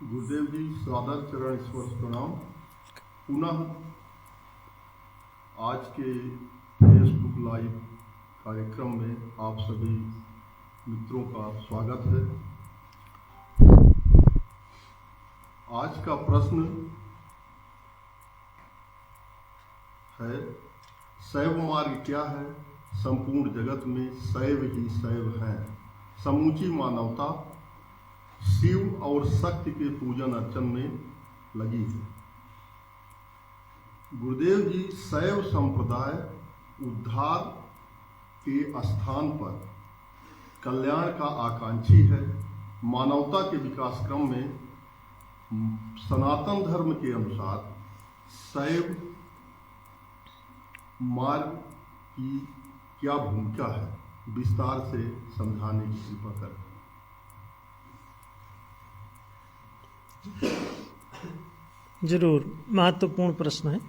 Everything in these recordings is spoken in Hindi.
गुरुदेव जी सादर चरण स्पर्श प्रणाम। पुनः आज के फेसबुक लाइव कार्यक्रम में आप सभी मित्रों का स्वागत है। आज का प्रश्न है, शैव मार्ग क्या है? संपूर्ण जगत में शैव ही शैव हैं। समूची मानवता शिव और शक्ति के पूजन अर्चन में लगी है। गुरुदेव जी शैव संप्रदाय उद्धार के स्थान पर कल्याण का आकांक्षी है। मानवता के विकास क्रम में सनातन धर्म के अनुसार शैव मार्ग की क्या भूमिका है, विस्तार से समझाने की कृपा करें। जरूर, महत्वपूर्ण प्रश्न है।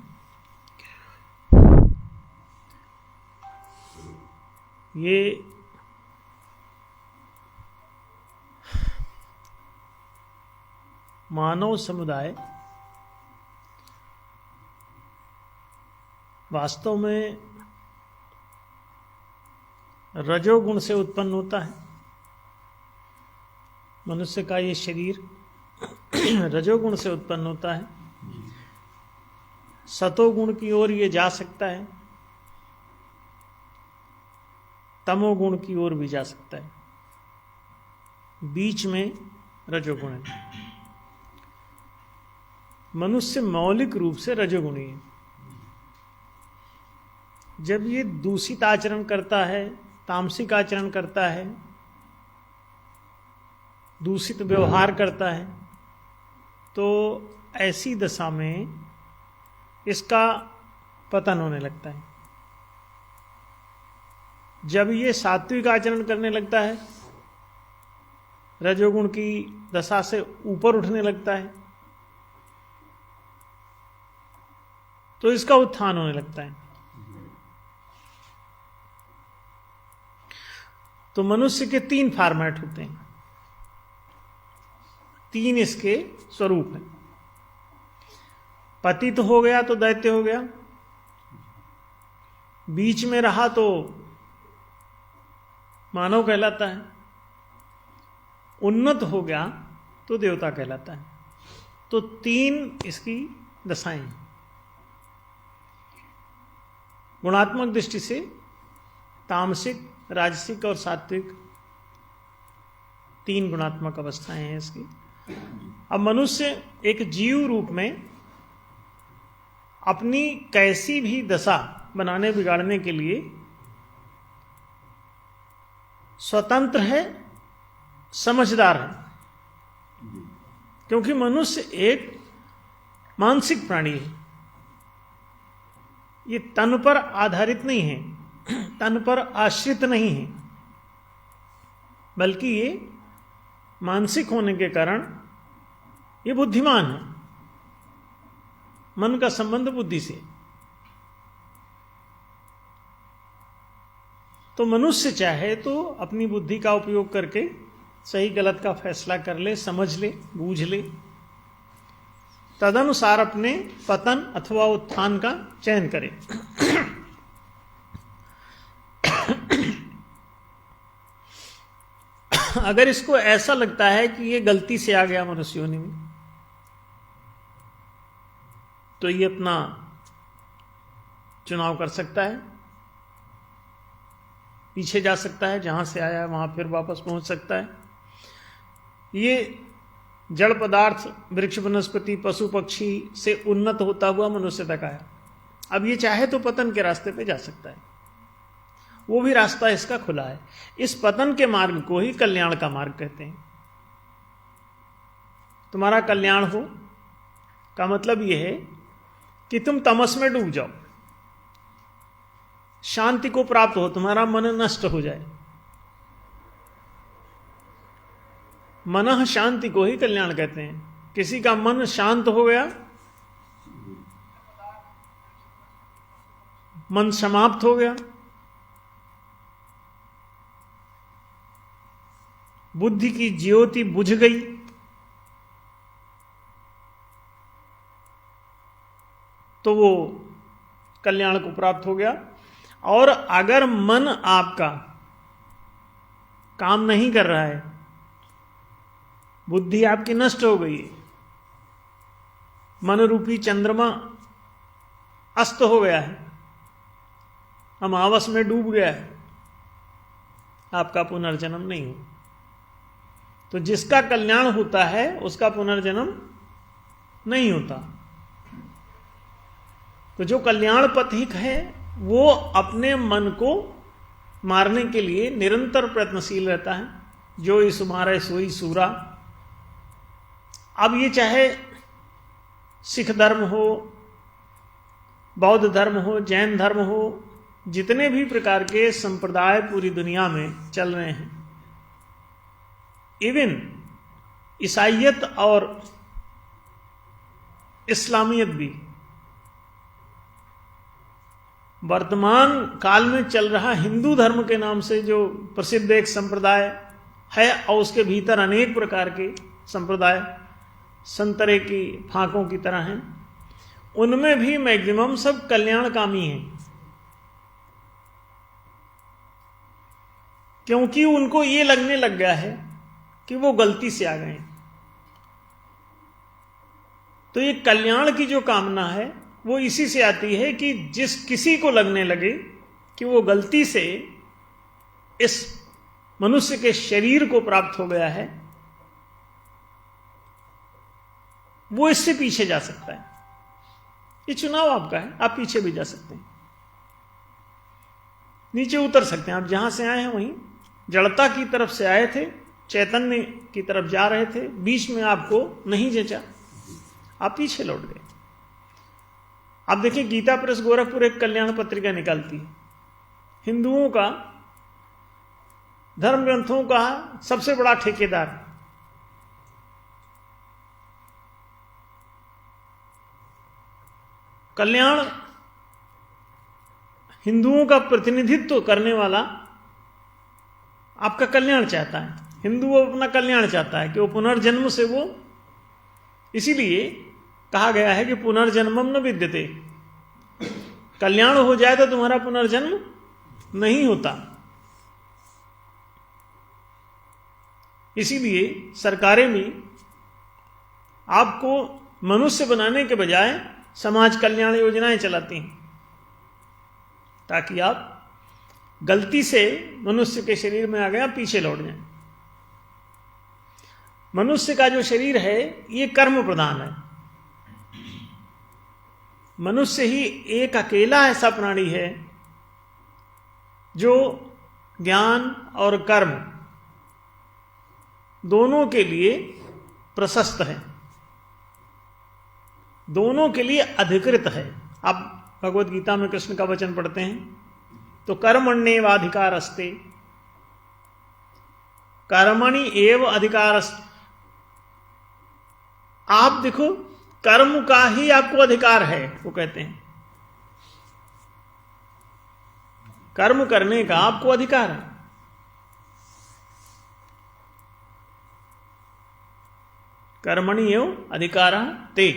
ये मानव समुदाय वास्तव में रजोगुण से उत्पन्न होता है। मनुष्य का ये शरीर रजोगुण से उत्पन्न होता है। सतोगुण की ओर ये जा सकता है, तमोगुण की ओर भी जा सकता है, बीच में रजोगुण है। मनुष्य मौलिक रूप से रजोगुणी है। जब ये दूषित आचरण करता है, तामसिक आचरण करता है, दूषित व्यवहार करता है, तो ऐसी दशा में इसका पतन होने लगता है। जब ये सात्विक आचरण करने लगता है, रजोगुण की दशा से ऊपर उठने लगता है, तो इसका उत्थान होने लगता है। तो मनुष्य के 3 फॉर्मेट होते हैं, 3 इसके स्वरूप हैं। पतित हो गया तो दैत्य हो गया, बीच में रहा तो मानव कहलाता है, उन्नत हो गया तो देवता कहलाता है। तो 3 इसकी दशाएं हैं। गुणात्मक दृष्टि से तामसिक, राजसिक और सात्विक 3 गुणात्मक अवस्थाएं हैं इसकी। अब मनुष्य एक जीव रूप में अपनी कैसी भी दशा बनाने बिगाड़ने के लिए स्वतंत्र है, समझदार है। क्योंकि मनुष्य एक मानसिक प्राणी है। ये तन पर आधारित नहीं है, तन पर आश्रित नहीं है, बल्कि ये मानसिक होने के कारण ये बुद्धिमान है। मन का संबंध बुद्धि से। तो मनुष्य चाहे तो अपनी बुद्धि का उपयोग करके सही गलत का फैसला कर ले, समझ ले, बूझ ले, तदनुसार अपने पतन अथवा उत्थान का चयन करे। अगर इसको ऐसा लगता है कि ये गलती से आ गया मनुष्य योनि में, तो ये अपना चुनाव कर सकता है, पीछे जा सकता है, जहां से आया वहां फिर वापस पहुंच सकता है। ये जड़ पदार्थ, वृक्ष, वनस्पति, पशु, पक्षी से उन्नत होता हुआ मनुष्य तक आया। अब ये चाहे तो पतन के रास्ते पे जा सकता है, वो भी रास्ता इसका खुला है। इस पतन के मार्ग को ही कल्याण का मार्ग कहते हैं। तुम्हारा कल्याण हो का मतलब यह है कि तुम तमस में डूब जाओ, शांति को प्राप्त हो, तुम्हारा मन नष्ट हो जाए। मनः शांति को ही कल्याण कहते हैं। किसी का मन शांत हो गया, मन समाप्त हो गया, बुद्धि की ज्योति बुझ गई, तो वो कल्याण को प्राप्त हो गया। और अगर मन आपका काम नहीं कर रहा है, बुद्धि आपकी नष्ट हो गई है, मन रूपी चंद्रमा अस्त हो गया है, अमावस में डूब गया है, आपका पुनर्जन्म नहीं हो। तो जिसका कल्याण होता है उसका पुनर्जन्म नहीं होता। तो जो कल्याण पथिक है वो अपने मन को मारने के लिए निरंतर प्रयत्नशील रहता है। जो इस मारे सोई सूरा। अब ये चाहे सिख धर्म हो, बौद्ध धर्म हो, जैन धर्म हो, जितने भी प्रकार के संप्रदाय पूरी दुनिया में चल रहे हैं, इवन ईसाइयत और इस्लामियत भी, वर्तमान काल में चल रहा हिंदू धर्म के नाम से जो प्रसिद्ध एक संप्रदाय है, और उसके भीतर अनेक प्रकार के संप्रदाय संतरे की फांकों की तरह हैं, उनमें भी मैक्सिमम सब कल्याणकामी हैं। क्योंकि उनको ये लगने लग गया है कि वो गलती से आ गए। तो ये कल्याण की जो कामना है वो इसी से आती है कि जिस किसी को लगने लगे कि वो गलती से इस मनुष्य के शरीर को प्राप्त हो गया है, वो इससे पीछे जा सकता है। ये चुनाव आपका है, आप पीछे भी जा सकते हैं, नीचे उतर सकते हैं। आप जहां से आए हैं वहीं जड़ता की तरफ से आए थे, चैतन्य की तरफ जा रहे थे, बीच में आपको नहीं जचा, आप पीछे लौट गए। आप देखिए गीता प्रेस गोरखपुर एक कल्याण पत्रिका निकालती है, हिंदुओं का धर्म ग्रंथों का सबसे बड़ा ठेकेदार। कल्याण हिंदुओं का प्रतिनिधित्व करने वाला आपका कल्याण चाहता है। हिंदू अपना कल्याण चाहता है कि वो पुनर्जन्म से वो, इसीलिए कहा गया है कि पुनर्जन्मम न विद्यते, कल्याण हो जाए तो तुम्हारा पुनर्जन्म नहीं होता। इसीलिए सरकारें भी आपको मनुष्य बनाने के बजाय समाज कल्याण योजनाएं चलाती हैं, ताकि आप गलती से मनुष्य के शरीर में आ गए, आप पीछे लौट जाएं। मनुष्य का जो शरीर है ये कर्म प्रधान है। मनुष्य ही एक अकेला ऐसा प्राणी है जो ज्ञान और कर्म दोनों के लिए प्रशस्त है, दोनों के लिए अधिकृत है। आप भगवत गीता में कृष्ण का वचन पढ़ते हैं तो कर्मण्येवाधिकारस्ते, कर्मणि एव अधिकारस्ते। आप देखो कर्म का ही आपको अधिकार है, वो कहते हैं कर्म करने का आपको अधिकार है। कर्मणि एव अधिकारः ते,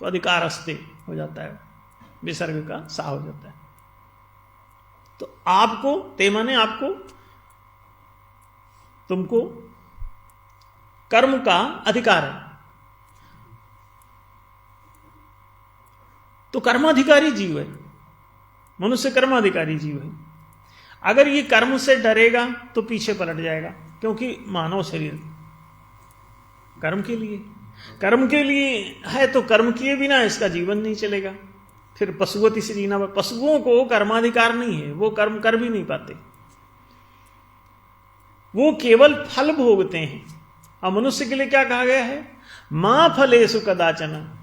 तो अधिकारस्ते हो जाता है, विसर्ग का सा हो जाता है। तो आपको, ते माने आपको, तुमको कर्म का अधिकार है। तो कर्माधिकारी जीव है मनुष्य, कर्माधिकारी जीव है। अगर ये कर्म से डरेगा तो पीछे पलट जाएगा, क्योंकि मानव शरीर कर्म के लिए है, तो कर्म किए बिना इसका जीवन नहीं चलेगा। फिर पशुवती से जीना, पशुओं को कर्माधिकार नहीं है, वो कर्म कर भी नहीं पाते, वो केवल फल भोगते हैं। और मनुष्य के लिए क्या कहा गया है? मां फलेषु कदाचन।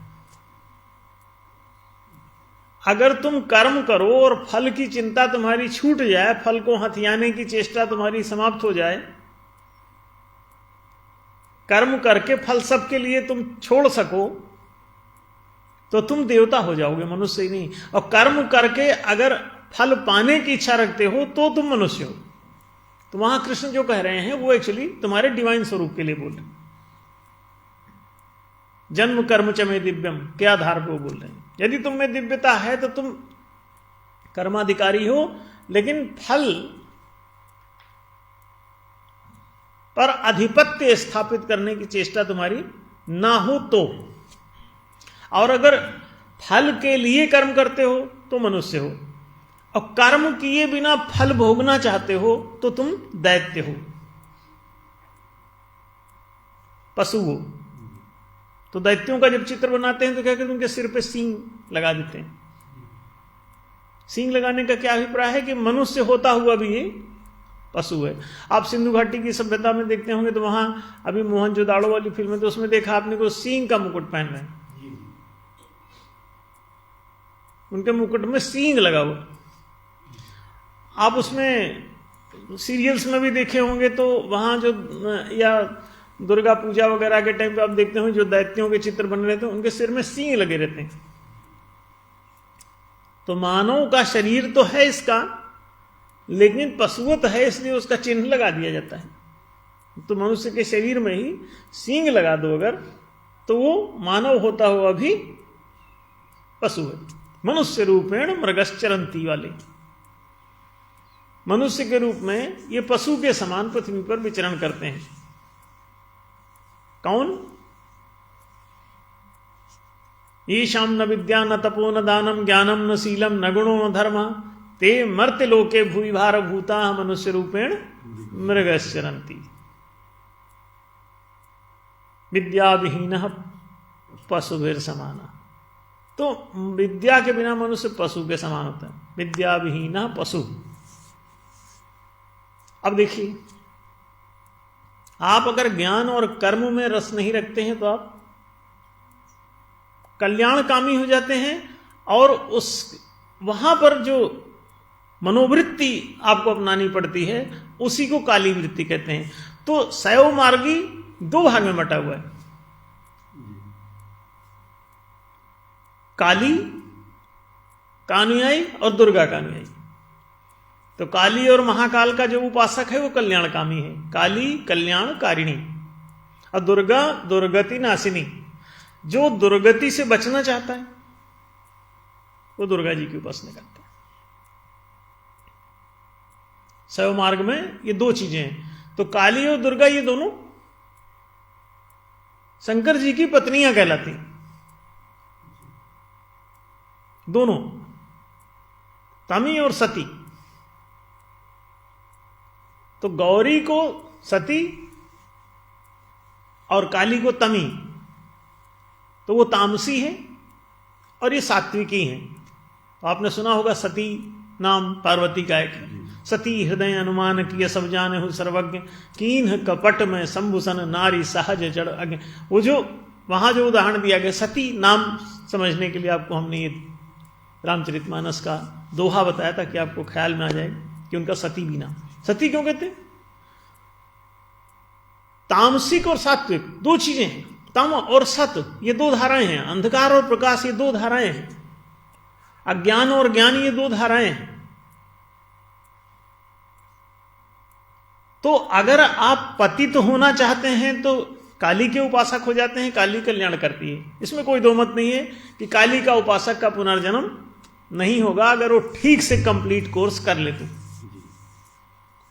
अगर तुम कर्म करो और फल की चिंता तुम्हारी छूट जाए, फल को हथियाने की चेष्टा तुम्हारी समाप्त हो जाए, कर्म करके फल सबके लिए तुम छोड़ सको, तो तुम देवता हो जाओगे, मनुष्य ही नहीं। और कर्म करके अगर फल पाने की इच्छा रखते हो तो तुम मनुष्य हो। तो वहां कृष्ण जो कह रहे हैं वो एक्चुअली तुम्हारे डिवाइन स्वरूप के लिए बोल रहे हैं। जन्म कर्म च मे दिव्यम के आधार पर वो बोल रहे हैं। यदि तुम में दिव्यता है तो तुम कर्माधिकारी हो, लेकिन फल पर अधिपत्य स्थापित करने की चेष्टा तुम्हारी ना हो तो। और अगर फल के लिए कर्म करते हो तो मनुष्य हो, और कर्म किए बिना फल भोगना चाहते हो तो तुम दैत्य हो, पशु हो। तो दैत्यों का जब चित्र बनाते हैं तो क्या कहते हैं, उनके सिर पे सींग लगा देते हैं। सींग लगाने का क्या अभिप्राय है कि मनुष्य होता हुआ भी ये पशु है। आप सिंधु घाटी की सभ्यता में देखते होंगे तो वहां अभी मोहनजोदाड़ो वाली फिल्म है तो उसमें देखा आपने को सींग का मुकुट पहन रहे हैं, उनके मुकुट में सींग लगा हुआ। आप उसमें सीरियल्स में भी देखे होंगे तो वहां जो या दुर्गा पूजा वगैरह के टाइम पे आप देखते होंगे जो दैत्यों के चित्र बन रहे थे उनके सिर में सींग लगे रहते हैं। तो मानव का शरीर तो है इसका, लेकिन पशुवत है इसलिए उसका चिन्ह लगा दिया जाता है। तो मनुष्य के शरीर में ही सींग लगा दो अगर, तो वो मानव होता हुआ भी पशु है। मनुष्य रूपेण मृगश्चरंती वाले, मनुष्य के रूप में ये पशु के समान पृथ्वी पर विचरण करते हैं। कौन? ईशाम न विद्या न तपो न दानम ज्ञानम न शीलम न गुणो न धर्म ते मर्त्य लोके भूरि भार भूता मनुष्य रूपेण मृगश्चरंती। विद्या विहीन पशुभिर समाना। तो विद्या के बिना मनुष्य पशु के समान होता है। विद्या विहीन पशु। अब देखिए, आप अगर ज्ञान और कर्म में रस नहीं रखते हैं तो आप कल्याणकामी हो जाते हैं, और उस वहां पर जो मनोवृत्ति आपको अपनानी पड़ती है उसी को काली वृत्ति कहते हैं। तो शैव मार्गी दो भाग में बटा हुआ है, काली का अनुयायी और दुर्गा का अनुयायी। तो काली और महाकाल का जो उपासक है वो कल्याणकामी है, काली कल्याणकारिणी, और दुर्गा दुर्गति नाशिनी। जो दुर्गति से बचना चाहता है वो दुर्गा जी की उपासना करता है। शैव मार्ग में ये दो चीजें हैं। तो काली और दुर्गा ये दोनों शंकर जी की पत्नियां कहलाती हैं, दोनों तमी और सती। तो गौरी को सती और काली को तमी, तो वो तामसी है और ये सात्विकी हैं। तो आपने सुना होगा सती नाम पार्वती का एक, सती हृदय अनुमान किया सब जाने हो सर्वज्ञ कीन्ह कपट में शंभुसन नारी सहज जड़ अज्ञ। वो जो वहां जो उदाहरण दिया गया सती नाम समझने के लिए आपको हमने ये रामचरितमानस का दोहा बताया था कि आपको ख्याल में आ जाए कि उनका सती भी नाम। सती क्यों कहते? तामसिक और सात्विक दो चीजें हैं, तम और सत ये दो धाराएं हैं, अंधकार और प्रकाश ये दो धाराएं हैं, अज्ञान और ज्ञान ये दो धाराएं हैं। तो अगर आप पतित होना चाहते हैं तो काली के उपासक हो जाते हैं, काली कल्याण करती है, इसमें कोई दो मत नहीं है कि काली का उपासक का पुनर्जन्म नहीं होगा अगर वो ठीक से कंप्लीट कोर्स कर ले तो,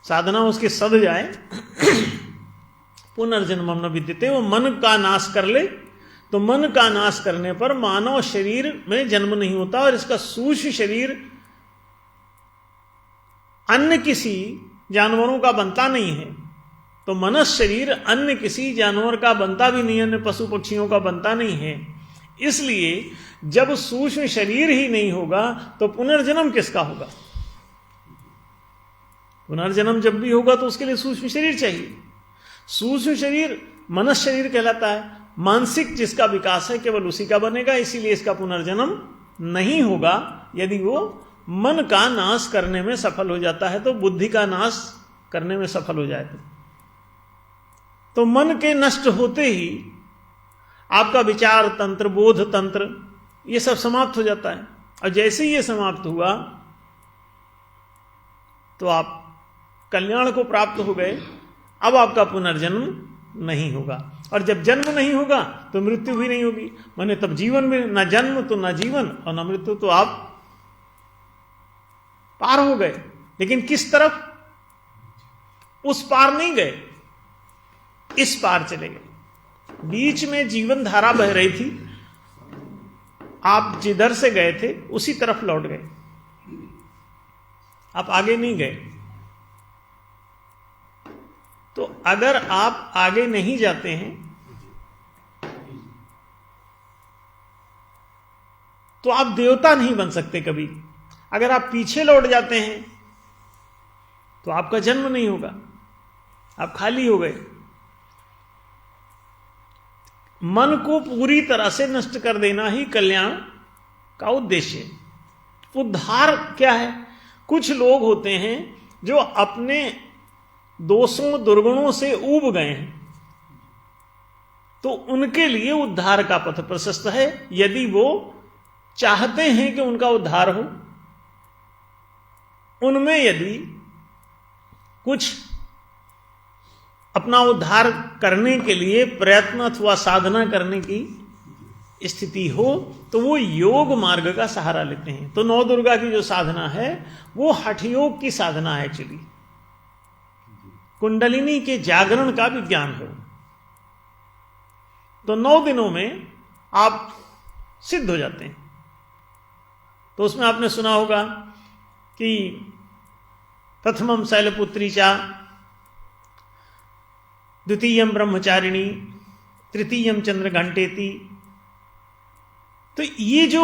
साधना उसकी सध जाए। पुनर्जन्म न विद्यते, वो मन का नाश कर ले तो मन का नाश करने पर मानव शरीर में जन्म नहीं होता, और इसका सूक्ष्म शरीर अन्य किसी जानवरों का बनता नहीं है। तो मनुष्य शरीर अन्य किसी जानवर का बनता भी नहीं है, अन्य पशु पक्षियों का बनता नहीं है। इसलिए जब सूक्ष्म शरीर ही नहीं होगा तो पुनर्जन्म किसका होगा? पुनर्जन्म जब भी होगा तो उसके लिए सूक्ष्म शरीर चाहिए। सूक्ष्म शरीर मनुष्य शरीर कहलाता है, मानसिक जिसका विकास है केवल उसी का बनेगा। इसीलिए इसका पुनर्जन्म नहीं होगा यदि वो मन का नाश करने में सफल हो जाता है, तो बुद्धि का नाश करने में सफल हो जाए तो मन के नष्ट होते ही आपका विचार तंत्र, बोध तंत्र ये सब समाप्त हो जाता है। और जैसे ही ये समाप्त हुआ तो आप कल्याण को प्राप्त हो गए। अब आपका पुनर्जन्म नहीं होगा, और जब जन्म नहीं होगा तो मृत्यु भी नहीं होगी। माने तब जीवन में ना जन्म तो ना जीवन और ना मृत्यु, तो आप पार हो गए। लेकिन किस तरफ? उस पार नहीं गए, इस पार चले गए। बीच में जीवन धारा बह रही थी, आप जिधर से गए थे उसी तरफ लौट गए, आप आगे नहीं गए। तो अगर आप आगे नहीं जाते हैं तो आप देवता नहीं बन सकते कभी। अगर आप पीछे लौट जाते हैं तो आपका जन्म नहीं होगा, आप खाली हो गए। मन को पूरी तरह से नष्ट कर देना ही कल्याण का उद्देश्य है। उद्धार क्या है? कुछ लोग होते हैं जो अपने दोषों दुर्गुणों से ऊब गए हैं, तो उनके लिए उद्धार का पथ प्रशस्त है। यदि वो चाहते हैं कि उनका उद्धार हो, उनमें यदि कुछ अपना उद्धार करने के लिए प्रयत्न अथवा साधना करने की स्थिति हो, तो वो योग मार्ग का सहारा लेते हैं। तो नौ दुर्गा की जो साधना है वो हठ योग की साधना है। एक्चुअली कुंडलिनी के जागरण का विज्ञान है। तो 9 दिनों में आप सिद्ध हो जाते हैं। तो उसमें आपने सुना होगा कि प्रथमम शैलपुत्री चा, द्वितीयम ब्रह्मचारिणी, तृतीयम चंद्र घंटेति। तो ये जो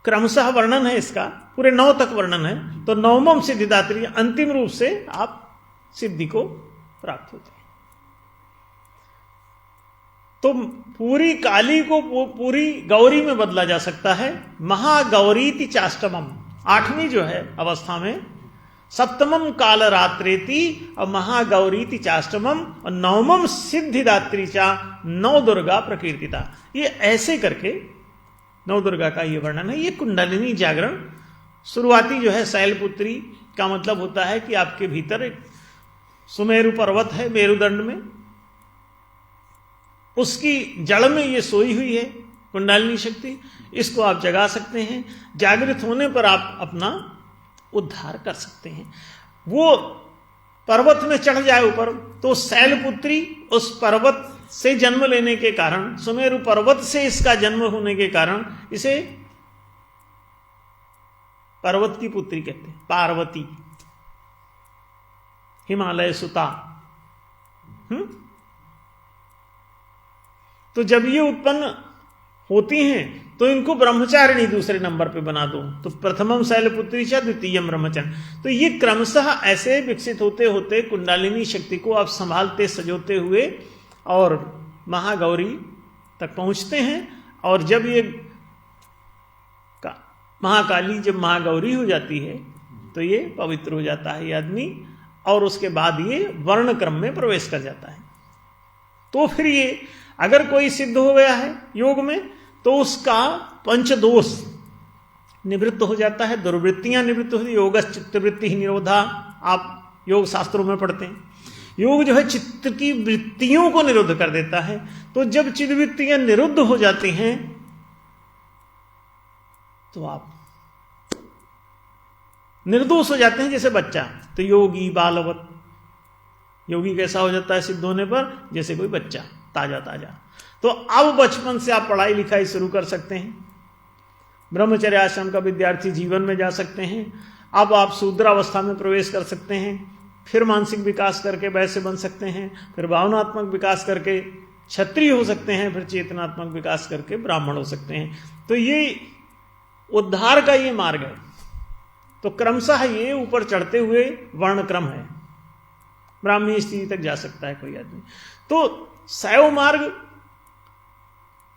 क्रमशः वर्णन है इसका, पूरे 9 तक वर्णन है। तो 9वां सिद्धिदात्री, अंतिम रूप से आप सिद्धि को प्राप्त होते हैं। तो पूरी काली को पूरी गौरी में बदला जा सकता है। महागौरीति चाष्टमम, 8वीं जो है अवस्था में, सप्तमम काल रात्रेति और महागौरीति चाष्टमम, और 9वां सिद्धिदात्री चा 9 दुर्गा प्रकीर्तिता। ये ऐसे करके 9 दुर्गा का ये वर्णन है। ये कुंडलिनी जागरण शुरुआती जो है शैलपुत्री का मतलब होता है कि आपके भीतर एक सुमेरु पर्वत है मेरुदंड में, उसकी जड़ में ये सोई हुई है कुंडलिनी शक्ति। इसको आप जगा सकते हैं। जागृत होने पर आप अपना उद्धार कर सकते हैं। वो पर्वत में चढ़ जाए ऊपर, तो शैलपुत्री उस पर्वत से जन्म लेने के कारण, सुमेरु पर्वत से इसका जन्म होने के कारण इसे पर्वत की पुत्री कहते हैं, पार्वती, हिमालय सुता। तो जब ये उत्पन्न होती हैं तो इनको ब्रह्मचारिणी दूसरे नंबर पे बना दो। तो प्रथमम शैलपुत्री च, द्वितीयम ब्रह्मचारिणी। तो ये क्रमशः ऐसे विकसित होते होते कुंडलिनी शक्ति को आप संभालते सजोते हुए और महागौरी तक पहुंचते हैं। और जब ये महाकाली जब महागौरी हो जाती है तो ये पवित्र हो जाता है ये आदमी, और उसके बाद ये वर्ण क्रम में प्रवेश कर जाता है। तो फिर ये अगर कोई सिद्ध हो गया है योग में, तो उसका पंचदोष निवृत्त हो जाता है, दुर्वृत्तियां निवृत्त होती है। योग चित्तवृत्ति ही निरोधा, आप योग शास्त्रों में पढ़ते हैं। योग जो है चित्त की वृत्तियों को निरुद्ध कर देता है। तो जब चित्तवृत्तियां निरुद्ध हो जाती हैं तो आप निर्दोष हो जाते हैं, जैसे बच्चा। तो योगी बालवत, योगी कैसा हो जाता है सिद्ध होने पर? जैसे कोई बच्चा ताजा ताजा। तो अब बचपन से आप पढ़ाई लिखाई शुरू कर सकते हैं, ब्रह्मचर्य आश्रम का विद्यार्थी जीवन में जा सकते हैं। अब आप शूद्रावस्था में प्रवेश कर सकते हैं, फिर मानसिक विकास करके वैश्य बन सकते हैं, फिर भावनात्मक विकास करके क्षत्रिय हो सकते हैं, फिर चेतनात्मक विकास करके ब्राह्मण हो सकते हैं। तो ये उद्धार का ये मार्ग है। तो क्रमशः ये ऊपर चढ़ते हुए वर्ण क्रम है, ब्राह्मी स्थिति तक जा सकता है कोई आदमी। तो शैव मार्ग,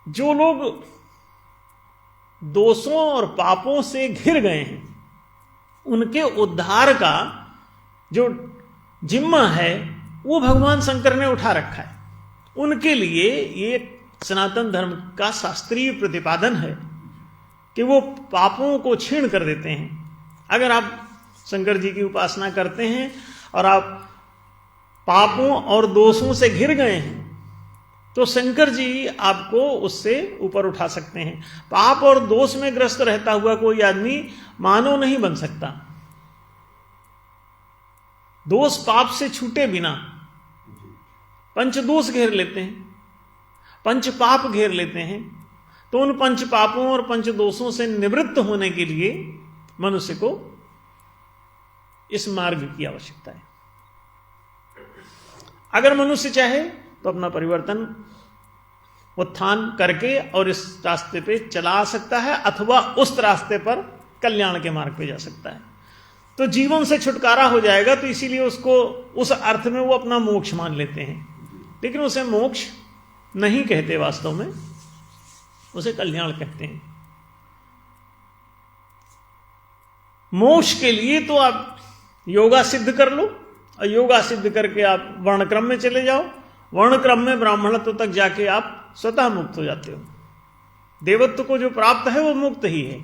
जो लोग दोषों और पापों से घिर गए हैं, उनके उद्धार का जो जिम्मा है वो भगवान शंकर ने उठा रखा है। उनके लिए ये सनातन धर्म का शास्त्रीय प्रतिपादन है कि वो पापों को क्षीण कर देते हैं। अगर आप शंकर जी की उपासना करते हैं और आप पापों और दोषों से घिर गए हैं, तो शंकर जी आपको उससे ऊपर उठा सकते हैं। पाप और दोष में ग्रस्त रहता हुआ कोई आदमी मानव नहीं बन सकता। दोष पाप से छूटे बिना पंच दोष घेर लेते हैं, पंच पाप घेर लेते हैं। तो उन पंच पापों और पंच दोषों से निवृत्त होने के लिए मनुष्य को इस मार्ग की आवश्यकता है। अगर मनुष्य चाहे तो अपना परिवर्तन उत्थान करके और इस रास्ते पे चला सकता है, अथवा उस रास्ते पर कल्याण के मार्ग पे जा सकता है, तो जीवन से छुटकारा हो जाएगा। तो इसीलिए उसको उस अर्थ में वो अपना मोक्ष मान लेते हैं, लेकिन उसे मोक्ष नहीं कहते, वास्तव में उसे कल्याण कहते हैं। मोक्ष के लिए तो आप योगा सिद्ध कर लो, और योगा सिद्ध करके आप वर्णक्रम में चले जाओ, वर्णक्रम में ब्राह्मणत्व तक जाके आप स्वतः मुक्त हो जाते हो। देवत्व को जो प्राप्त है वो मुक्त ही है।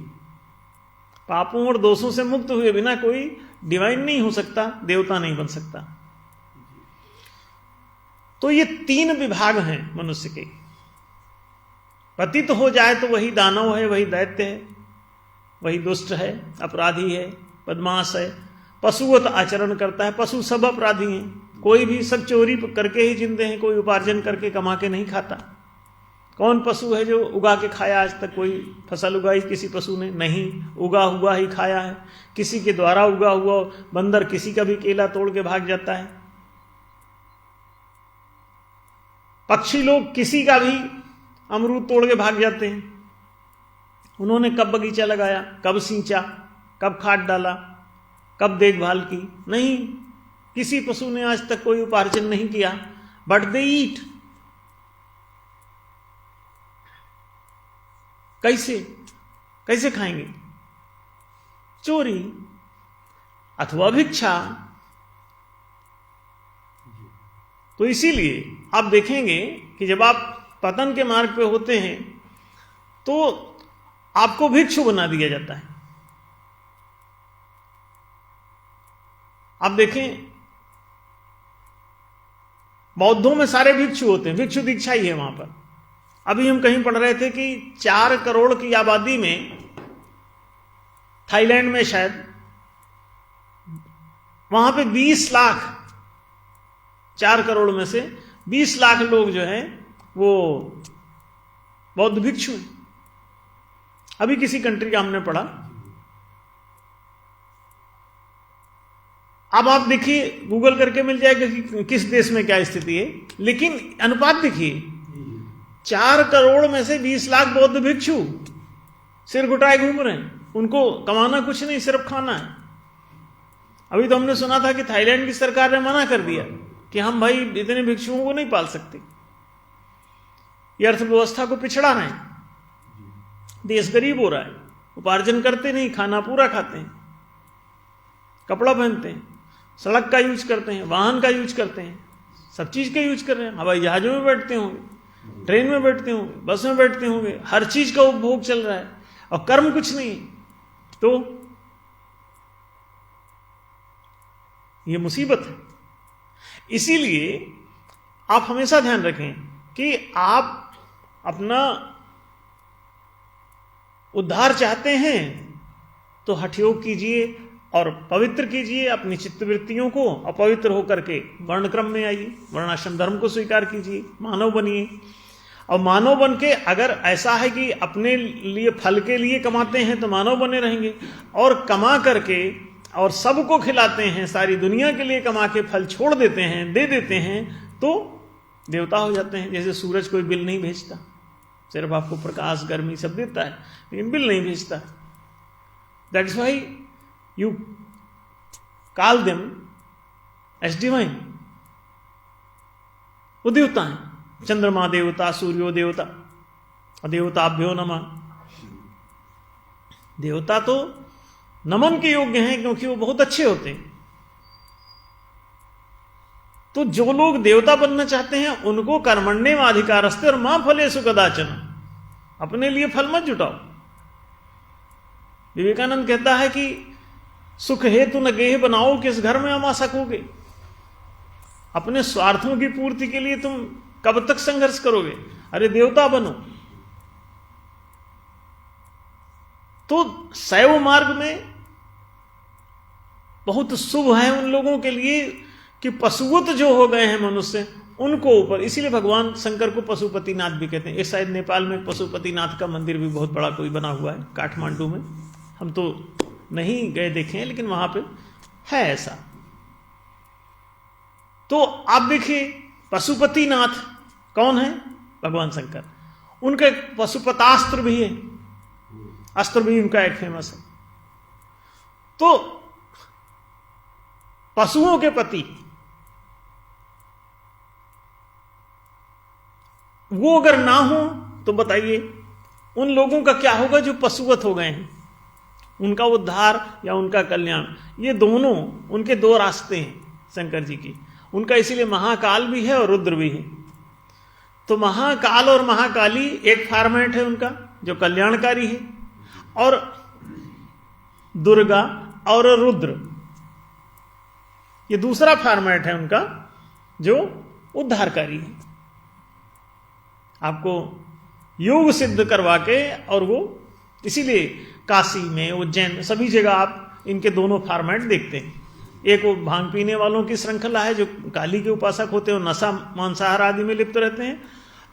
पापों और दोषों से मुक्त हुए बिना कोई डिवाइन नहीं हो सकता, देवता नहीं बन सकता। तो ये 3 विभाग हैं मनुष्य के। पतित हो जाए तो वही दानव है, वही दैत्य है, वही दुष्ट है, अपराधी है, बदमाश है, पशुवत आचरण करता है। पशु सब अपराधी हैं, कोई भी सब चोरी करके ही जिंदे हैं, कोई उपार्जन करके कमा के नहीं खाता। कौन पशु है जो उगा के खाया? आज तक कोई फसल उगाई किसी पशु ने नहीं, उगा हुआ ही खाया है। किसी के द्वारा उगा हुआ बंदर किसी का भी केला तोड़ के भाग जाता है। पक्षी लोग किसी का भी अमरूद तोड़ के भाग जाते हैं। उन्होंने कब बगीचा लगाया, कब सींचा, कब खाद डाला, कब देखभाल की? नहीं, किसी पशु ने आज तक कोई उपार्जन नहीं किया। बट दे ईट। कैसे खाएंगे? चोरी अथवा भिक्षा। तो इसीलिए आप देखेंगे कि जब आप पतन के मार्ग पे होते हैं तो आपको भिक्षु बना दिया जाता है। आप देखें, बौद्धों में सारे भिक्षु होते हैं, भिक्षु दीक्षा ही है वहां पर। अभी हम कहीं पढ़ रहे थे कि 4 करोड़ की आबादी में, थाईलैंड में शायद, वहां पे 20 लाख, 4 करोड़ में से 20 लाख लोग जो हैं वो बौद्ध भिक्षु हैं। अभी किसी कंट्री का हमने पढ़ा। अब आप देखिए, गूगल करके मिल जाएगा कि किस देश में क्या स्थिति है, लेकिन अनुपात देखिए, 4 करोड़ में से 20 लाख बौद्ध भिक्षु सिर घुटाए घूम रहे हैं। उनको कमाना कुछ नहीं, सिर्फ खाना है। अभी तो हमने सुना था कि थाईलैंड की सरकार ने मना कर दिया कि हम भाई इतने भिक्षुओं को नहीं पाल सकते, ये अर्थव्यवस्था को पिछड़ा रहे हैं, देश गरीब हो रहा है, उपार्जन करते नहीं, खाना पूरा खाते हैं, कपड़ा पहनते हैं, सड़क का यूज करते हैं, वाहन का यूज करते हैं, सब चीज का यूज कर रहे हैं। हवाई जहाजों में बैठते होंगे, ट्रेन में बैठते होंगे, बस में बैठते होंगे, हर चीज का उपभोग चल रहा है और कर्म कुछ नहीं। तो ये मुसीबत है। इसीलिए आप हमेशा ध्यान रखें कि आप अपना उद्धार चाहते हैं तो हठयोग कीजिए और पवित्र कीजिए अपनी चित्तवृत्तियों को, और पवित्र होकर के वर्णक्रम में आइए, वर्णाश्रम धर्म को स्वीकार कीजिए, मानव बनिए। और मानव बन के अगर ऐसा है कि अपने लिए फल के लिए कमाते हैं तो मानव बने रहेंगे, और कमा करके और सबको खिलाते हैं, सारी दुनिया के लिए कमा के फल छोड़ देते हैं, दे देते हैं, तो देवता हो जाते हैं। जैसे सूरज कोई बिल नहीं भेजता, सिर्फ आपको प्रकाश गर्मी सब देता है, लेकिन बिल नहीं भेजता। That's why you call them as divine. वो देवता है, चंद्रमा देवता, सूर्यो देवता, और देवताभ्यो नमः। देवता तो नमन के योग्य हैं क्योंकि वो बहुत अच्छे होते हैं। तो जो लोग देवता बनना चाहते हैं उनको कर्मण्येव अधिकारस्ते और मां फलेषु कदाचन, अपने लिए फल मत जुटाओ। विवेकानंद कहता है कि सुख हेतु न गेह बनाओ, किस घर में अमा सकोगे। अपने स्वार्थों की पूर्ति के लिए तुम कब तक संघर्ष करोगे? अरे देवता बनो। तो शैव मार्ग में बहुत शुभ है उन लोगों के लिए कि पशुवत जो हो गए हैं मनुष्य, उनको ऊपर, इसीलिए भगवान शंकर को पशुपतिनाथ भी कहते हैं। एक शायद नेपाल में पशुपतिनाथ का मंदिर भी बहुत बड़ा कोई बना हुआ है, काठमांडू में। हम तो नहीं गए देखे हैं, लेकिन वहां पे है ऐसा। तो आप देखिए पशुपतिनाथ कौन है? भगवान शंकर। उनका एक पशुपतास्त्र भी है, अस्त्र भी उनका एक फेमस है। तो पशुओं के पति वो अगर ना हो तो बताइए उन लोगों का क्या होगा जो पशुवत हो गए हैं? उनका उद्धार या उनका कल्याण, ये दोनों उनके दो रास्ते हैं शंकर जी की। उनका इसीलिए महाकाल भी है और रुद्र भी है। तो महाकाल और महाकाली एक फॉर्मेट है उनका जो कल्याणकारी है, और दुर्गा और रुद्र ये दूसरा फॉर्मेट है उनका जो उद्धारकारी है। आपको योग सिद्ध करवा के, और वो इसीलिए काशी में, उज्जैन, सभी जगह आप इनके दोनों फॉर्मेट देखते हैं। एक वो भांग पीने वालों की श्रृंखला है जो काली के उपासक होते हैं, नशा मांसाहार आदि में लिप्त रहते हैं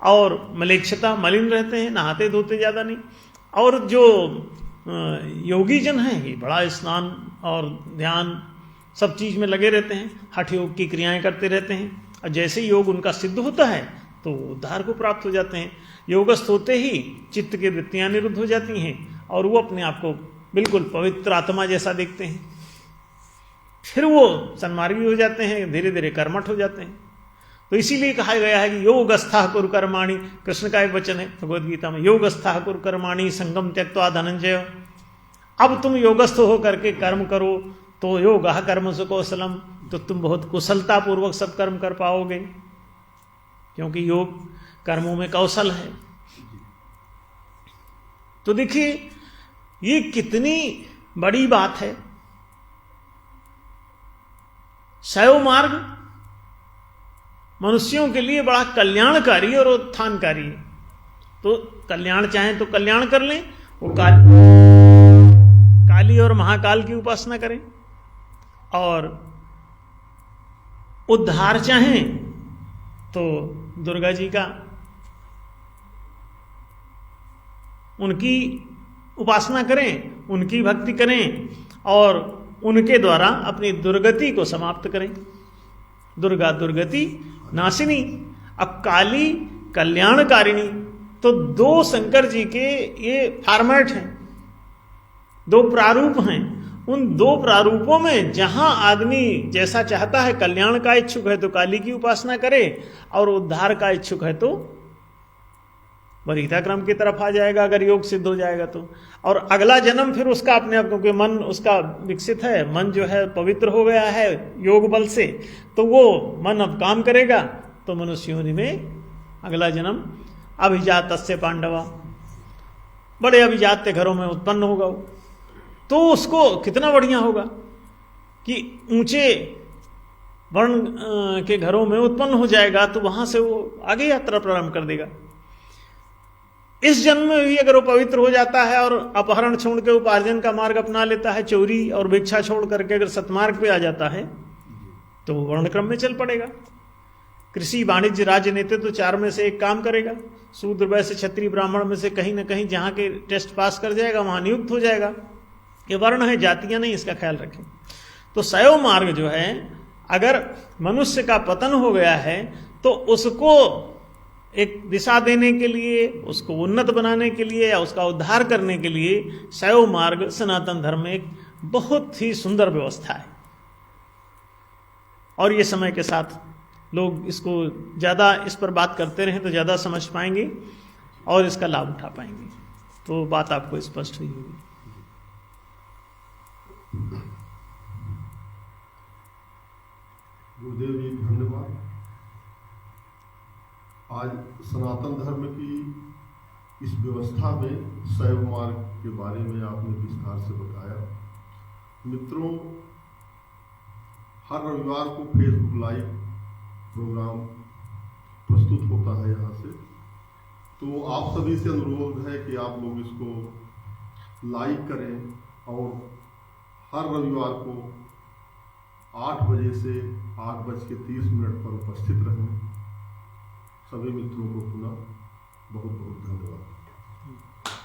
और मलेच्छता मलिन रहते हैं, नहाते धोते ज्यादा नहीं। और जो योगी जन हैं ये बड़ा स्नान और ध्यान सब चीज में लगे रहते हैं, हठ योग की क्रियाएं करते रहते हैं, और जैसे योग उनका सिद्ध होता है तो उद्धार को प्राप्त हो जाते हैं। योगस्थ होते ही चित्त की वृत्तियां निरुद्ध हो जाती हैं और वो अपने आप को बिल्कुल पवित्र आत्मा जैसा देखते हैं। फिर वो सन्मार्गी हो जाते हैं, धीरे धीरे कर्मठ हो जाते हैं। तो इसीलिए कहा गया है कि योगस्थः कुरु कर्माणि, कृष्ण का एक वचन है भगवद गीता में, योगस्थः कुरु कर्माणि संगम त्यक्त्वा धनंजय। अब तुम योगस्थ हो करके कर्म करो तो योगः कर्मसु कौशलम, तो तुम बहुत कुशलता पूर्वक सब कर्म कर पाओगे, क्योंकि योग कर्मों में कौशल है। तो देखिए ये कितनी बड़ी बात है। शैव मार्ग मनुष्यों के लिए बड़ा कल्याणकारी और उत्थानकारी है। तो कल्याण चाहें तो कल्याण कर लें, वो काली और महाकाल की उपासना करें, और उद्धार चाहें तो दुर्गा जी का, उनकी उपासना करें, उनकी भक्ति करें और उनके द्वारा अपनी दुर्गति को समाप्त करें। दुर्गा दुर्गति नाशिनी। अब काली कल्याणकारिणी। तो दो शंकर जी के ये फॉर्मेट हैं, दो प्रारूप हैं। उन दो प्रारूपों में जहां आदमी जैसा चाहता है, कल्याण का इच्छुक है तो काली की उपासना करे, और उद्धार का इच्छुक है तो वरीता क्रम की तरफ आ जाएगा अगर योग सिद्ध हो जाएगा तो। और अगला जन्म फिर उसका अपने आप, क्योंकि मन उसका विकसित है, मन जो है पवित्र हो गया है योग बल से, तो वो मन अब काम करेगा। तो मनुष्य योनि में अगला जन्म अभिजातस्य पांडवा, बड़े अभिजात के घरों में उत्पन्न होगा वो। तो उसको कितना बढ़िया होगा कि ऊंचे वर्ण के घरों में उत्पन्न हो जाएगा, तो वहां से वो आगे यात्रा प्रारंभ कर देगा। इस जन्म में भी अगर वो पवित्र हो जाता है और अपहरण छोड़ के उपार्जन का मार्ग अपना लेता है, चोरी और भिक्षा छोड़ करके अगर सतमार्ग पे आ जाता है, तो वो वर्णक्रम में चल पड़ेगा। कृषि वाणिज्य राजनीति तो चार में से एक काम करेगा। शूद्र वैश्य क्षत्रिय ब्राह्मण में से कहीं ना कहीं जहां के टेस्ट पास कर जाएगा वहां नियुक्त हो जाएगा। ये वर्ण है, जातियां नहीं, इसका ख्याल रखें। तो शैव मार्ग जो है, अगर मनुष्य का पतन हो गया है तो उसको एक दिशा देने के लिए, उसको उन्नत बनाने के लिए या उसका उद्धार करने के लिए शैव मार्ग सनातन धर्म में एक बहुत ही सुंदर व्यवस्था है। और ये समय के साथ लोग इसको ज़्यादा इस पर बात करते रहें तो ज़्यादा समझ पाएंगे और इसका लाभ उठा पाएंगे। तो बात आपको स्पष्ट हुई होगी। गुरुदेव जी धन्यवाद। आज सनातन धर्म की इस व्यवस्था में शैव मार्ग के बारे में आपने विस्तार से बताया। मित्रों, हर रविवार को फेसबुक लाइव प्रोग्राम प्रस्तुत होता है यहाँ से। तो आप सभी से अनुरोध है कि आप लोग इसको लाइक करें और हर रविवार को 8 बजे से 8:30 पर उपस्थित रहें। सभी मित्रों को पुनः बहुत बहुत धन्यवाद।